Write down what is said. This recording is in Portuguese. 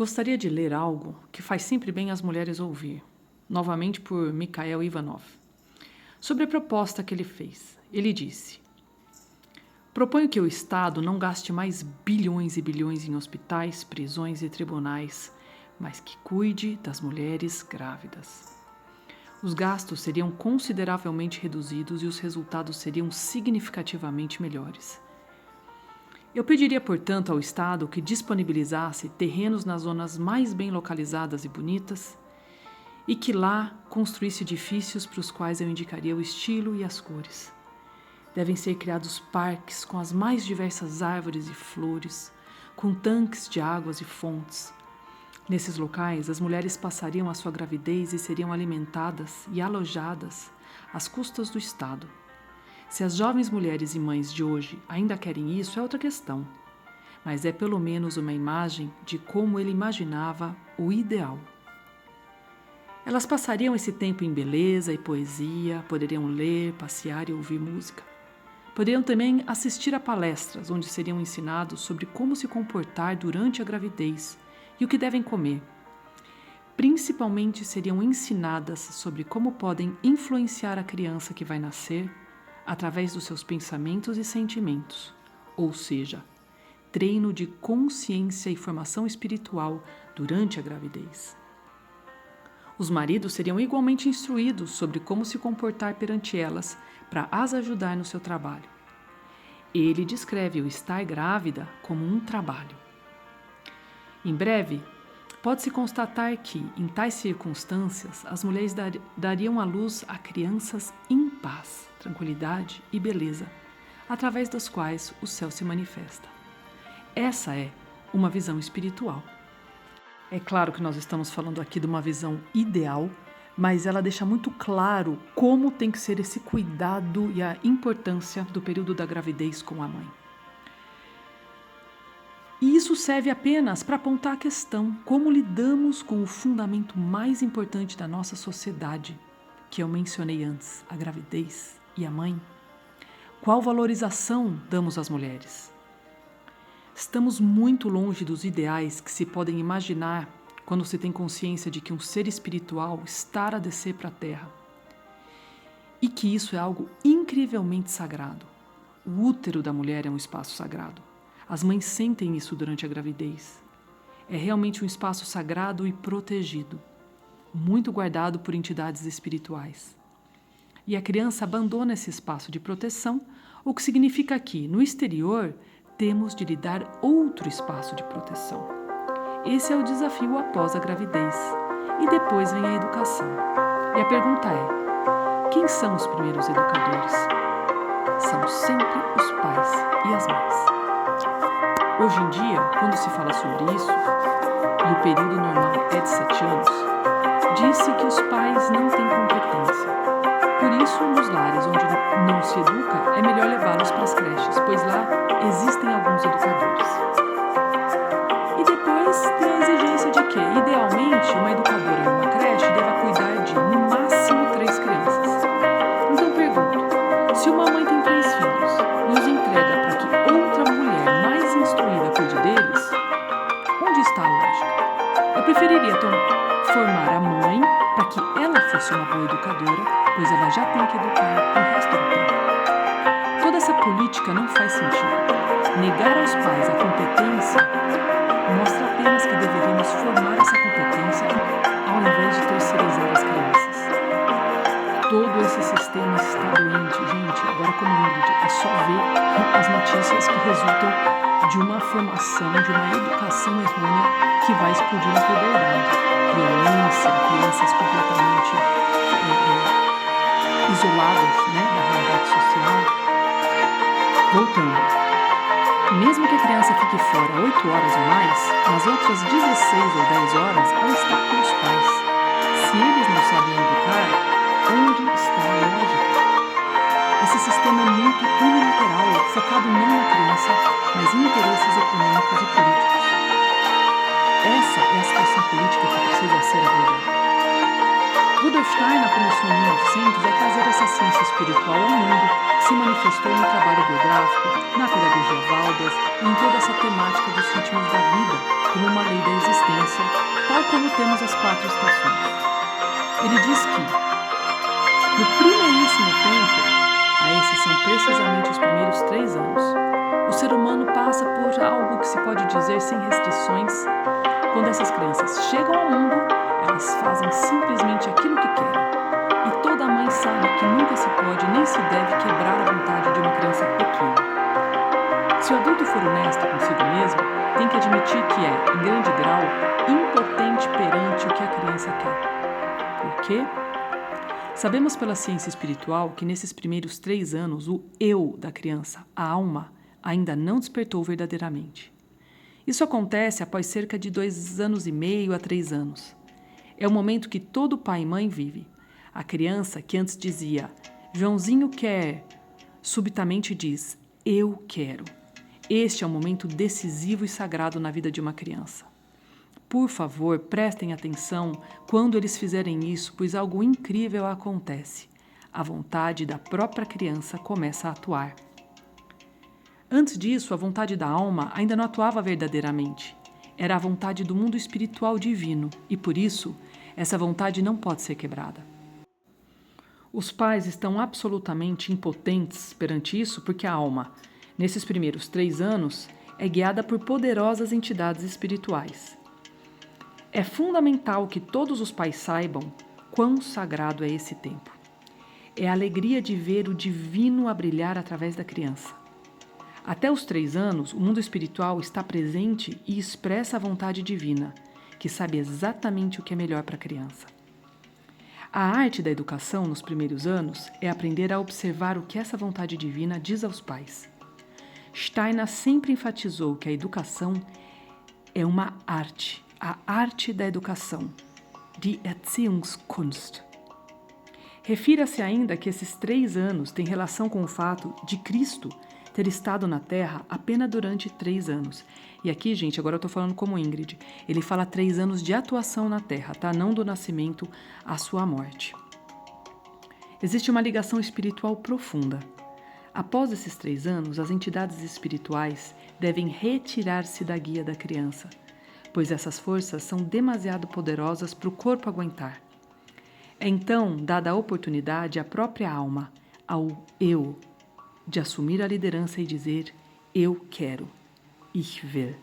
Gostaria de ler algo que faz sempre bem às mulheres ouvir, novamente por Mikhail Ivanov, sobre a proposta que ele fez. Ele disse: proponho que o Estado não gaste mais bilhões e bilhões em hospitais, prisões e tribunais, mas que cuide das mulheres grávidas. Os gastos seriam consideravelmente reduzidos e os resultados seriam significativamente melhores. Eu pediria, portanto, ao Estado que disponibilizasse terrenos nas zonas mais bem localizadas e bonitas e que lá construísse edifícios para os quais eu indicaria o estilo e as cores. Devem ser criados parques com as mais diversas árvores e flores, com tanques de águas e fontes. Nesses locais, as mulheres passariam a sua gravidez e seriam alimentadas e alojadas às custas do Estado. Se as jovens mulheres e mães de hoje ainda querem isso, é outra questão, mas é pelo menos uma imagem de como ele imaginava o ideal. Elas passariam esse tempo em beleza e poesia, poderiam ler, passear e ouvir música. Poderiam também assistir a palestras onde seriam ensinados sobre como se comportar durante a gravidez e o que devem comer. Principalmente seriam ensinadas sobre como podem influenciar a criança que vai nascer através dos seus pensamentos e sentimentos, ou seja, treino de consciência e formação espiritual durante a gravidez. Os maridos seriam igualmente instruídos sobre como se comportar perante elas para as ajudar no seu trabalho. Ele descreve o estar grávida como um trabalho. Em breve, pode-se constatar que, em tais circunstâncias, as mulheres dariam à luz a crianças em paz, tranquilidade e beleza, através das quais o céu se manifesta. Essa é uma visão espiritual. É claro que nós estamos falando aqui de uma visão ideal, mas ela deixa muito claro como tem que ser esse cuidado e a importância do período da gravidez com a mãe. E isso serve apenas para apontar a questão, como lidamos com o fundamento mais importante da nossa sociedade, que eu mencionei antes, a gravidez e a mãe. Qual valorização damos às mulheres? Estamos muito longe dos ideais que se podem imaginar quando se tem consciência de que um ser espiritual está a descer para a Terra. E que isso é algo incrivelmente sagrado. O útero da mulher é um espaço sagrado. As mães sentem isso durante a gravidez. É realmente um espaço sagrado e protegido, muito guardado por entidades espirituais. E a criança abandona esse espaço de proteção, o que significa que, no exterior, temos de lhe dar outro espaço de proteção. Esse é o desafio após a gravidez. E depois vem a educação. E a pergunta é: quem são os primeiros educadores? São sempre os pais e as mães. Hoje em dia, quando se fala sobre isso, e o período normal é de 7 anos, diz-se que os pais não têm competência. Por isso, nos lares onde não se educa, é melhor levá-los para as creches, pois lá existem alguns educadores. E depois tem a exigência de que, idealmente, uma educadora em uma creche deva cuidar de, no máximo, 3 crianças. Então pergunto, se uma mãe tem 3 filhos e os entrega para que outra mulher mais instruída cuide deles, onde está a lógica? Eu preferiria formar a mãe para que ela fosse uma boa educadora, pois ela já tem que educar o resto do tempo. Toda essa política não faz sentido. Negar aos pais a competência mostra apenas que deveríamos formar essa competência ao invés de terceirizar as crianças. Todo esse sistema está doente, gente. Agora, como Ingrid, é só ver as notícias que resultam de uma formação, de uma educação errônea que vai explodir na puberdade. Violência, crianças completamente isoladas, da realidade social. Voltando. Mesmo que a criança fique fora 8 horas ou mais, nas outras 16 ou 10 horas, ela está com os pais. Se eles não sabem educar, onde está a lógica? Esse sistema é muito unilateral, focado não na criança, mas em interesses econômicos e políticos. Essa é a situação política que precisa ser abordada. Rudolf Steiner começou em 1900 a trazer essa ciência espiritual ao mundo, que se manifestou no trabalho biográfico, na pedagogia Waldorf e em toda essa temática dos ritmos da vida, como uma lei da existência. infância, tal como temos as 4 estações. Ele diz que, no primeiríssimo tempo, a esses são precisamente os primeiros 3 anos, o ser humano passa por algo que se pode dizer sem restrições. Quando essas crianças chegam ao mundo, elas fazem simplesmente aquilo que querem. E toda mãe sabe que nunca se pode nem se deve quebrar a vontade de uma criança pequena. Se o adulto for honesto consigo mesmo, tem que admitir que é, em grande grau, impotente perante o que a criança quer. Por quê? Sabemos pela ciência espiritual que nesses primeiros 3 anos, o eu da criança, a alma, ainda não despertou verdadeiramente. Isso acontece após cerca de 2 anos e meio a 3 anos. É o momento que todo pai e mãe vive. A criança que antes dizia, Joãozinho quer, subitamente diz, eu quero. Este é um momento decisivo e sagrado na vida de uma criança. Por favor, prestem atenção quando eles fizerem isso, pois algo incrível acontece. A vontade da própria criança começa a atuar. Antes disso, a vontade da alma ainda não atuava verdadeiramente. Era a vontade do mundo espiritual divino e, por isso, essa vontade não pode ser quebrada. Os pais estão absolutamente impotentes perante isso porque a alma, nesses primeiros 3 anos, é guiada por poderosas entidades espirituais. É fundamental que todos os pais saibam quão sagrado é esse tempo. É a alegria de ver o divino a brilhar através da criança. Até os 3 anos, o mundo espiritual está presente e expressa a vontade divina, que sabe exatamente o que é melhor para a criança. A arte da educação nos primeiros anos é aprender a observar o que essa vontade divina diz aos pais. Steiner sempre enfatizou que a educação é uma arte, a arte da educação, die Erziehungskunst. Refira-se ainda que esses 3 anos têm relação com o fato de Cristo ter estado na Terra apenas durante 3 anos. E aqui, gente, agora eu estou falando como Ingrid, ele fala 3 anos de atuação na Terra, tá? Não do nascimento à sua morte. Existe uma ligação espiritual profunda. Após esses 3 anos, as entidades espirituais devem retirar-se da guia da criança, pois essas forças são demasiado poderosas para o corpo aguentar. É então dada a oportunidade à própria alma, ao eu, de assumir a liderança e dizer, eu quero, ich will.